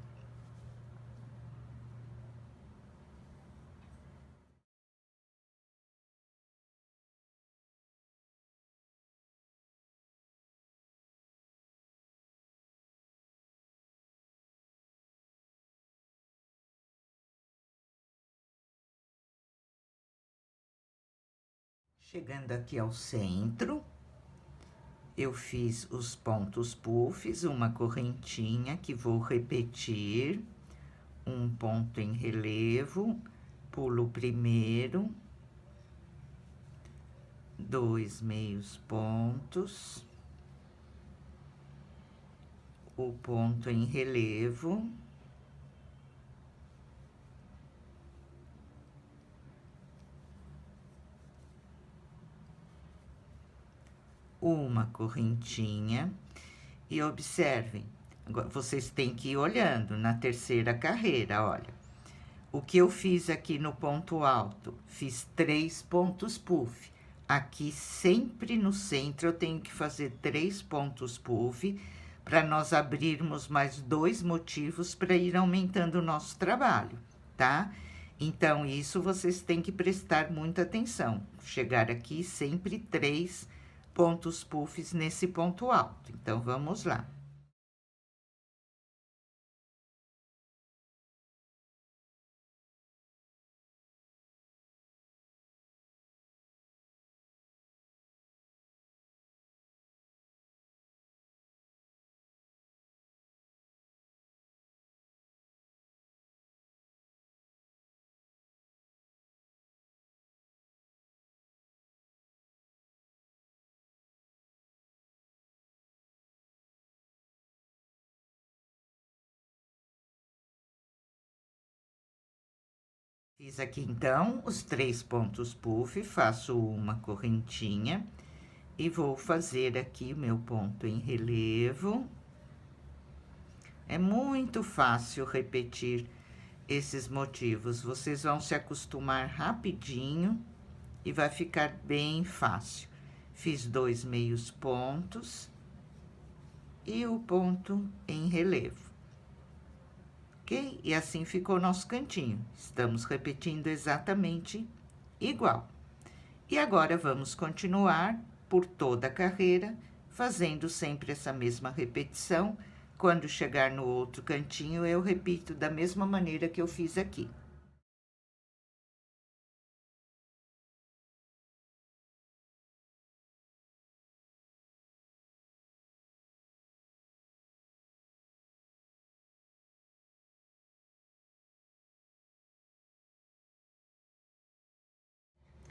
Chegando aqui ao centro, eu fiz os pontos puffs, uma correntinha que vou repetir, um ponto em relevo, pulo primeiro, 2 meios pontos, o ponto em relevo, uma correntinha, e observem, agora vocês têm que ir olhando na terceira carreira, olha. O que eu fiz aqui no ponto alto? Fiz 3 pontos puff. Aqui, sempre no centro, eu tenho que fazer 3 pontos puff, para nós abrirmos mais 2 motivos para ir aumentando o nosso trabalho, tá? Então, isso vocês têm que prestar muita atenção. Chegar aqui, sempre 3 pontos puffs nesse ponto alto. Então, vamos lá. Fiz aqui, então, os 3 pontos puff, faço uma correntinha e vou fazer aqui o meu ponto em relevo. É muito fácil repetir esses motivos, vocês vão se acostumar rapidinho e vai ficar bem fácil. Fiz 2 meios pontos e o ponto em relevo. Ok? E assim ficou nosso cantinho. Estamos repetindo exatamente igual. E agora, vamos continuar por toda a carreira, fazendo sempre essa mesma repetição. Quando chegar no outro cantinho, eu repito da mesma maneira que eu fiz aqui.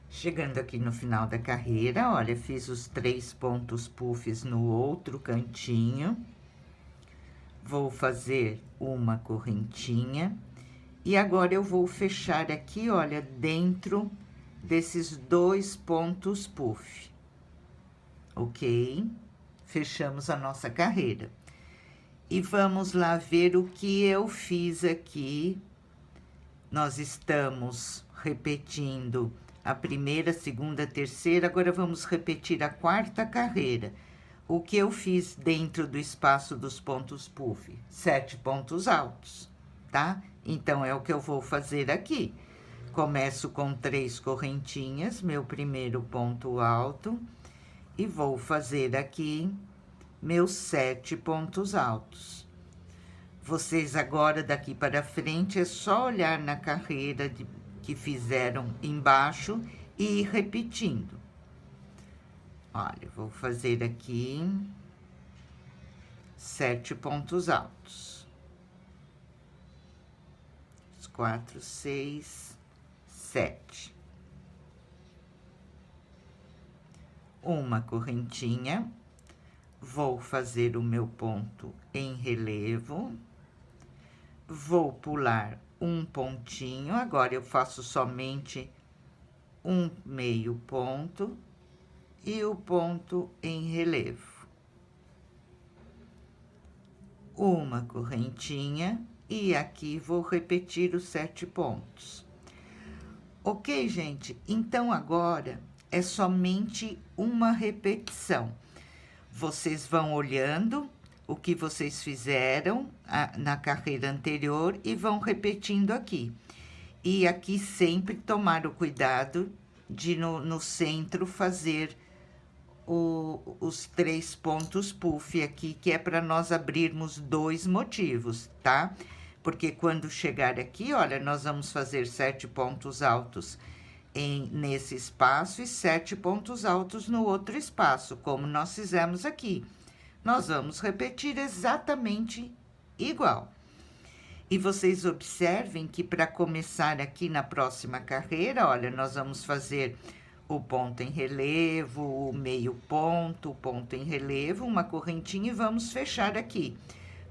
Chegando aqui no final da carreira, olha, fiz os 3 pontos puffs no outro cantinho. Vou fazer uma correntinha E agora eu vou fechar aqui, olha, dentro desses 2 pontos puff, ok? Fechamos a nossa carreira. E vamos lá ver o que eu fiz aqui. Nós estamos repetindo a primeira, segunda, terceira, agora vamos repetir a quarta carreira. O que eu fiz dentro do espaço dos pontos puff? 7 pontos altos, tá? Então, é o que eu vou fazer aqui. Começo com 3 correntinhas, meu primeiro ponto alto, e vou fazer aqui meus 7 pontos altos. Vocês agora, daqui para frente, é só olhar na carreira que fizeram embaixo e ir repetindo. Olha, vou fazer aqui 7 pontos altos. 4, 6, 7. Uma correntinha. Vou fazer o meu ponto em relevo. Vou pular um pontinho. Agora, eu faço somente um meio ponto e o ponto em relevo. Uma correntinha e aqui vou repetir os 7 pontos. Ok, gente? Então, agora é somente uma repetição. Vocês vão olhando o que vocês fizeram na carreira anterior e vão repetindo aqui. E aqui sempre tomar o cuidado de no centro fazer os 3 pontos puff aqui, que é para nós abrirmos 2 motivos, tá? Porque quando chegar aqui, olha, nós vamos fazer 7 pontos altos nesse espaço e 7 pontos altos no outro espaço, como nós fizemos aqui. Nós vamos repetir exatamente igual. E vocês observem que para começar aqui na próxima carreira, olha, nós vamos fazer o ponto em relevo, o meio ponto, o ponto em relevo, uma correntinha e vamos fechar aqui.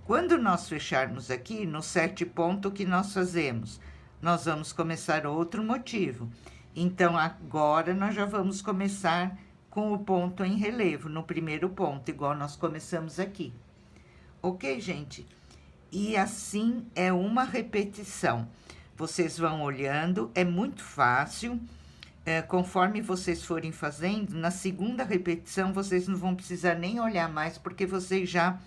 Quando nós fecharmos aqui, no 7 ponto, o que nós fazemos? Nós vamos começar outro motivo. Então, agora, nós já vamos começar com o ponto em relevo, no primeiro ponto, igual nós começamos aqui. Ok, gente? E assim é uma repetição. Vocês vão olhando, é muito fácil. Conforme vocês forem fazendo, na segunda repetição, vocês não vão precisar nem olhar mais, porque vocês já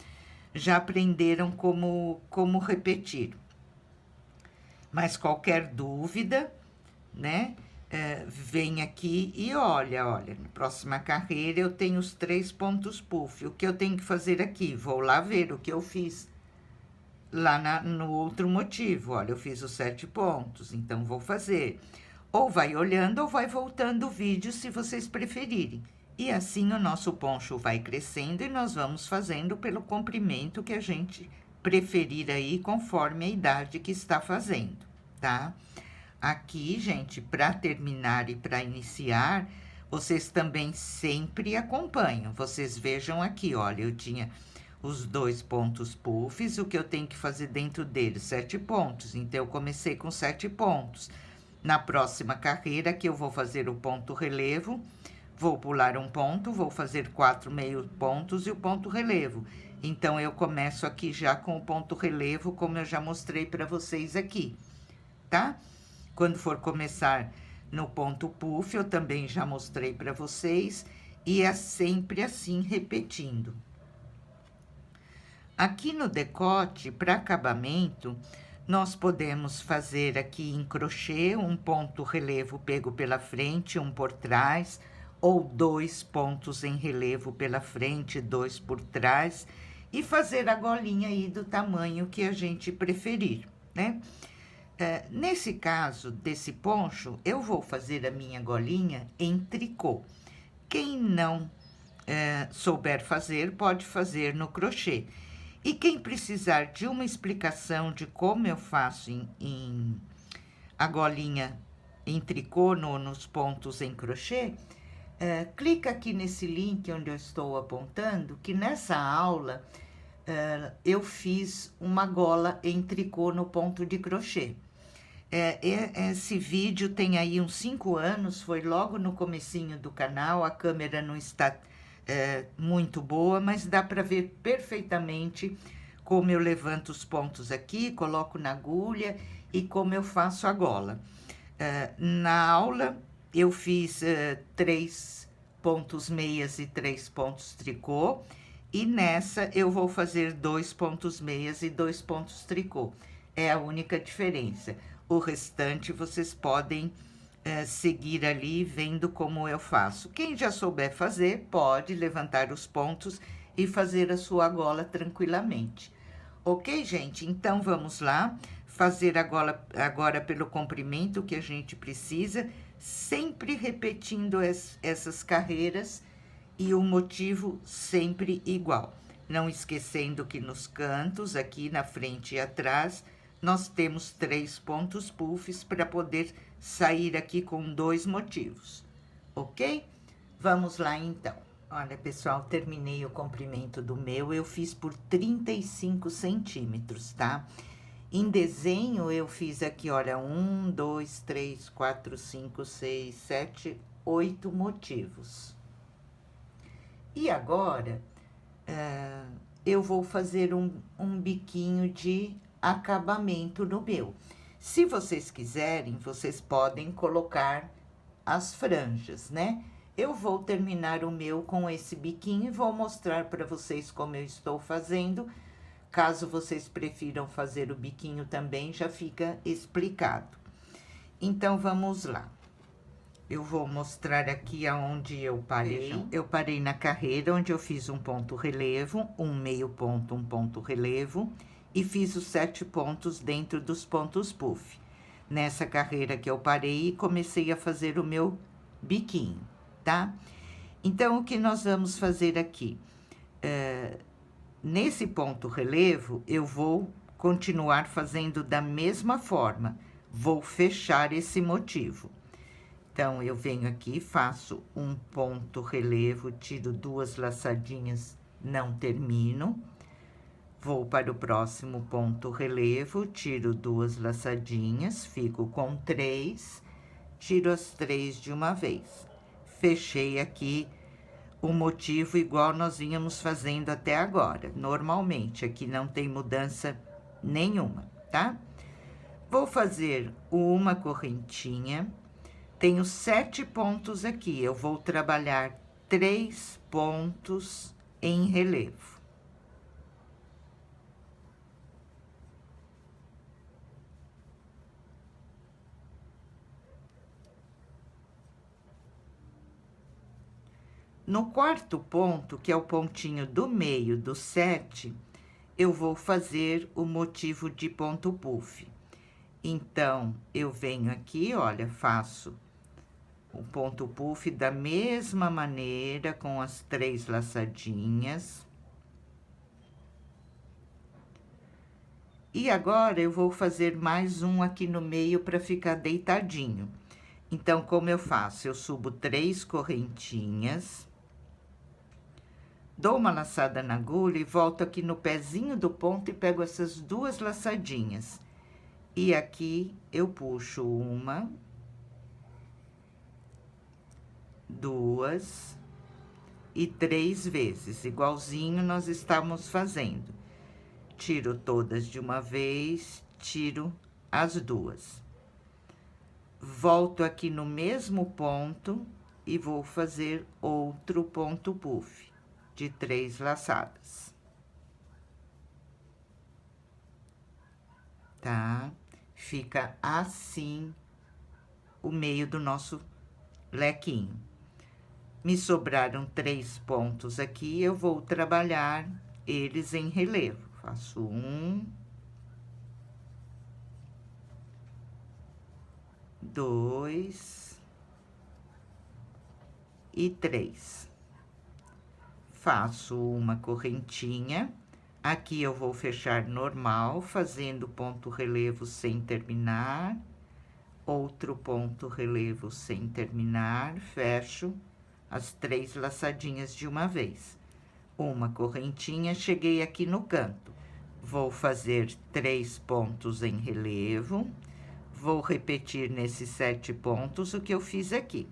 aprenderam como repetir. Mas qualquer dúvida, né? Vem aqui e olha, na próxima carreira eu tenho os 3 pontos puff. O que eu tenho que fazer aqui? Vou lá ver o que eu fiz lá no outro motivo. Olha, eu fiz os 7 pontos, então vou fazer. Ou vai olhando ou vai voltando o vídeo, se vocês preferirem. E assim o nosso poncho vai crescendo e nós vamos fazendo pelo comprimento que a gente preferir aí, conforme a idade que está fazendo, tá? Aqui, gente, para terminar e para iniciar, vocês também sempre acompanham. Vocês vejam aqui, olha, eu tinha os 2 pontos puffs, o que eu tenho que fazer dentro deles? 7 pontos. Então, eu comecei com 7 pontos. Na próxima carreira, que eu vou fazer o ponto relevo, vou pular um ponto, vou fazer 4 meio pontos e o ponto relevo. Então, eu começo aqui já com o ponto relevo, como eu já mostrei para vocês aqui, tá? Quando for começar no ponto puff, eu também já mostrei para vocês, e é sempre assim, repetindo. Aqui no decote, para acabamento, nós podemos fazer aqui em crochê um ponto relevo pego pela frente, um por trás, ou 2 pontos em relevo pela frente, 2 por trás, e fazer a golinha aí do tamanho que a gente preferir, né? Nesse caso desse poncho, eu vou fazer a minha golinha em tricô. Quem não souber fazer, pode fazer no crochê. E quem precisar de uma explicação de como eu faço a golinha em tricô nos pontos em crochê, clica aqui nesse link onde eu estou apontando, que nessa aula eu fiz uma gola em tricô no ponto de crochê. Esse vídeo tem aí uns 5 anos, foi logo no comecinho do canal, a câmera não está muito boa, mas dá para ver perfeitamente como eu levanto os pontos aqui, coloco na agulha e como eu faço a gola. Na aula eu fiz 3 pontos meias e 3 pontos tricô, e nessa eu vou fazer 2 pontos meias e 2 pontos tricô. É a única diferença. O restante vocês podem seguir ali vendo como eu faço. Quem já souber fazer, pode levantar os pontos e fazer a sua gola tranquilamente. Ok, gente? Então, vamos lá fazer a gola agora pelo comprimento que a gente precisa, sempre repetindo essas carreiras e o motivo sempre igual. Não esquecendo que nos cantos, aqui na frente e atrás, nós temos 3 pontos puffs para poder sair aqui com 2 motivos, ok? Vamos lá, então. Olha, pessoal, terminei o comprimento do meu, eu fiz por 35 centímetros, tá? Em desenho, eu fiz aqui, olha, 1, 2, 3, 4, 5, 6, 7, 8 motivos. E agora, eu vou fazer um biquinho de acabamento no meu. Se vocês quiserem, vocês podem colocar as franjas, né? Eu vou terminar o meu com esse biquinho e vou mostrar para vocês como eu estou fazendo. Caso vocês prefiram fazer o biquinho também, já fica explicado. Então, vamos lá. Eu vou mostrar aqui aonde eu parei. Vejam. Eu parei na carreira, onde eu fiz um ponto relevo, um meio ponto, um ponto relevo, e fiz os 7 pontos dentro dos pontos puff. Nessa carreira que eu parei, comecei a fazer o meu biquinho, tá? Então, o que nós vamos fazer aqui? Nesse ponto relevo, eu vou continuar fazendo da mesma forma. Vou fechar esse motivo. Então, eu venho aqui, faço um ponto relevo, tiro 2 laçadinhas, não termino. Vou para o próximo ponto relevo, tiro 2 laçadinhas, fico com 3, tiro as 3 de uma vez. Fechei aqui o motivo igual nós vínhamos fazendo até agora. Normalmente, aqui não tem mudança nenhuma, tá? Vou fazer uma correntinha. Tenho 7 pontos aqui, eu vou trabalhar 3 pontos em relevo. No quarto ponto, que é o pontinho do meio do 7, eu vou fazer o motivo de ponto puff. Então, eu venho aqui, olha, faço o ponto puff da mesma maneira, com as 3 laçadinhas. E agora, eu vou fazer mais um aqui no meio para ficar deitadinho. Então, como eu faço? Eu subo 3 correntinhas, dou uma laçada na agulha e volto aqui no pezinho do ponto e pego essas 2 laçadinhas. E aqui, eu puxo 1, 2 e 3 vezes, igualzinho nós estamos fazendo. Tiro todas de uma vez, tiro as 2. Volto aqui no mesmo ponto e vou fazer outro ponto puff de 3 laçadas. Tá? Fica assim o meio do nosso lequinho. Me sobraram 3 pontos aqui, eu vou trabalhar eles em relevo. Faço 1, 2 e 3. Faço uma correntinha. Aqui eu vou fechar normal, fazendo ponto relevo sem terminar. Outro ponto relevo sem terminar, fecho as 3 laçadinhas de uma vez. Uma correntinha, cheguei aqui no canto. Vou fazer 3 pontos em relevo, Vou repetir nesses 7 pontos o que eu fiz aqui.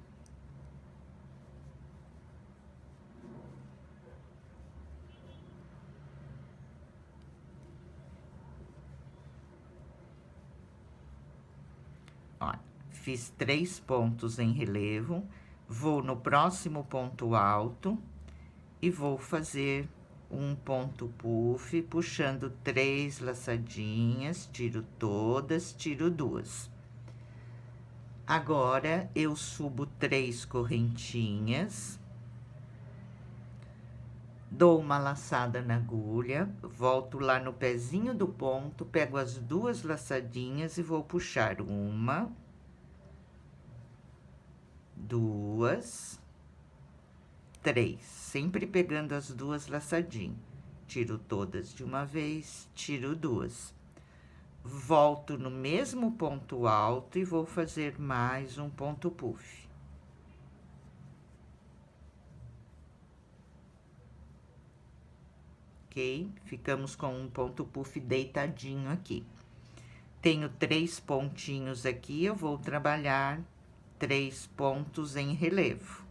Olha, fiz 3 pontos em relevo, vou no próximo ponto alto e vou fazer um ponto puff, puxando 3 laçadinhas, tiro todas, tiro 2. Agora, eu subo 3 correntinhas, dou uma laçada na agulha, volto lá no pezinho do ponto, pego as 2 laçadinhas e vou puxar 1, 2, 3, sempre pegando as 2 laçadinhas. Tiro todas de uma vez, tiro 2. Volto no mesmo ponto alto e vou fazer mais um ponto puff. Ok? Ficamos com um ponto puff deitadinho aqui. Tenho 3 pontinhos aqui, eu vou trabalhar 3 pontos em relevo.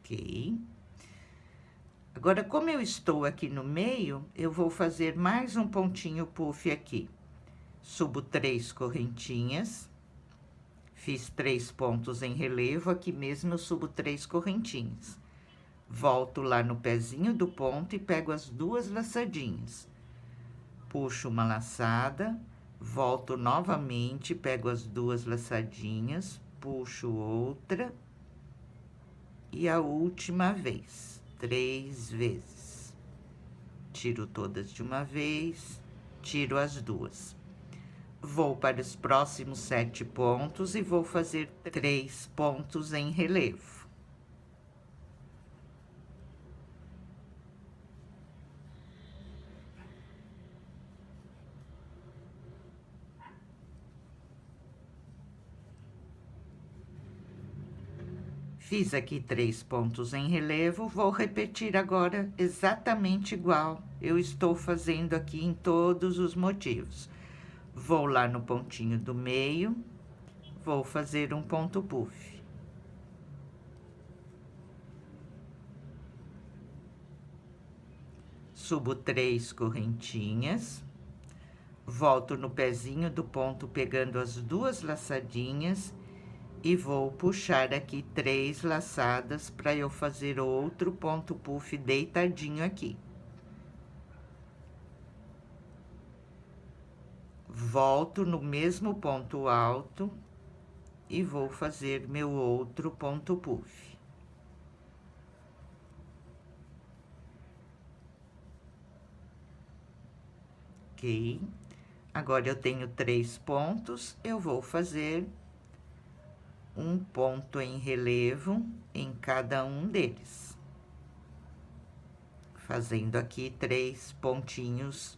Ok? Agora, como eu estou aqui no meio, eu vou fazer mais um pontinho puff aqui. Subo 3 correntinhas, fiz 3 pontos em relevo, aqui mesmo eu subo 3 correntinhas. Volto lá no pezinho do ponto e pego as 2 laçadinhas. Puxo uma laçada, volto novamente, pego as 2 laçadinhas, puxo outra. E a última vez, 3 vezes. Tiro todas de uma vez, tiro as 2. Vou para os próximos 7 pontos e vou fazer 3 pontos em relevo. Fiz aqui 3 pontos em relevo, vou repetir agora exatamente igual eu estou fazendo aqui em todos os motivos. Vou lá no pontinho do meio, vou fazer um ponto puff. Subo 3 correntinhas, volto no pezinho do ponto pegando as 2 laçadinhas e vou puxar aqui 3 laçadas para eu fazer outro ponto puff deitadinho aqui. Volto no mesmo ponto alto e vou fazer meu outro ponto puff. Ok? Agora, eu tenho 3 pontos, eu vou fazer um ponto em relevo em cada um deles. Fazendo aqui 3 pontinhos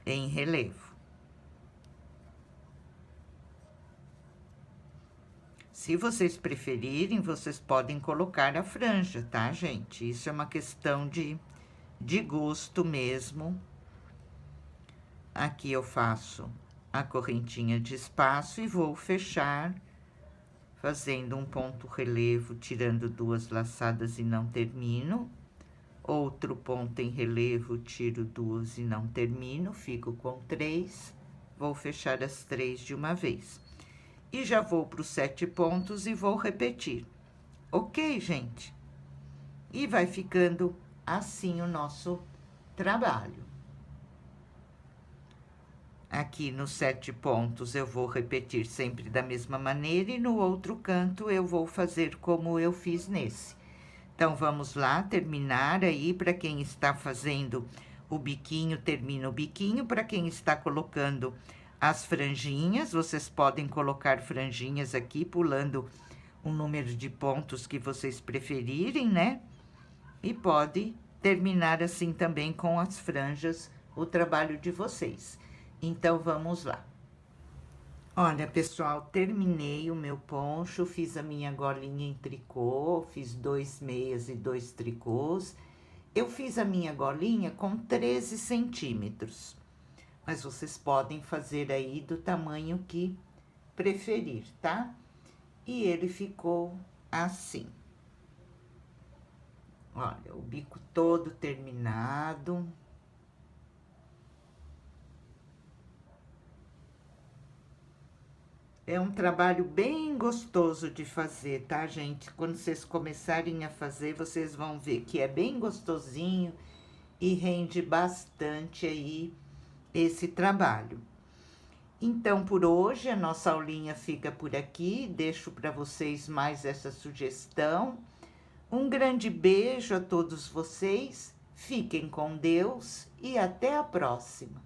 em relevo. Se vocês preferirem, vocês podem colocar a franja, tá, gente? Isso é uma questão de gosto mesmo. Aqui eu faço a correntinha de espaço e vou fechar fazendo um ponto relevo, tirando 2 laçadas e não termino. Outro ponto em relevo, tiro 2 e não termino, fico com 3. Vou fechar as 3 de uma vez. E já vou para os 7 pontos e vou repetir. Ok, gente? E vai ficando assim o nosso trabalho. Aqui nos 7 pontos, eu vou repetir sempre da mesma maneira, e no outro canto, eu vou fazer como eu fiz nesse. Então, vamos lá, terminar aí, para quem está fazendo o biquinho, termina o biquinho, para quem está colocando as franjinhas, vocês podem colocar franjinhas aqui, pulando o número de pontos que vocês preferirem, né? E pode terminar assim também com as franjas, o trabalho de vocês. Então, vamos lá. Olha, pessoal, terminei o meu poncho, fiz a minha golinha em tricô, fiz 2 meias e 2 tricôs. Eu fiz a minha golinha com 13 centímetros, mas vocês podem fazer aí do tamanho que preferir, tá? E ele ficou assim. Olha, o bico todo terminado. É um trabalho bem gostoso de fazer, tá, gente? Quando vocês começarem a fazer, vocês vão ver que é bem gostosinho e rende bastante aí esse trabalho. Então, por hoje, a nossa aulinha fica por aqui. Deixo para vocês mais essa sugestão. Um grande beijo a todos vocês. Fiquem com Deus e até a próxima.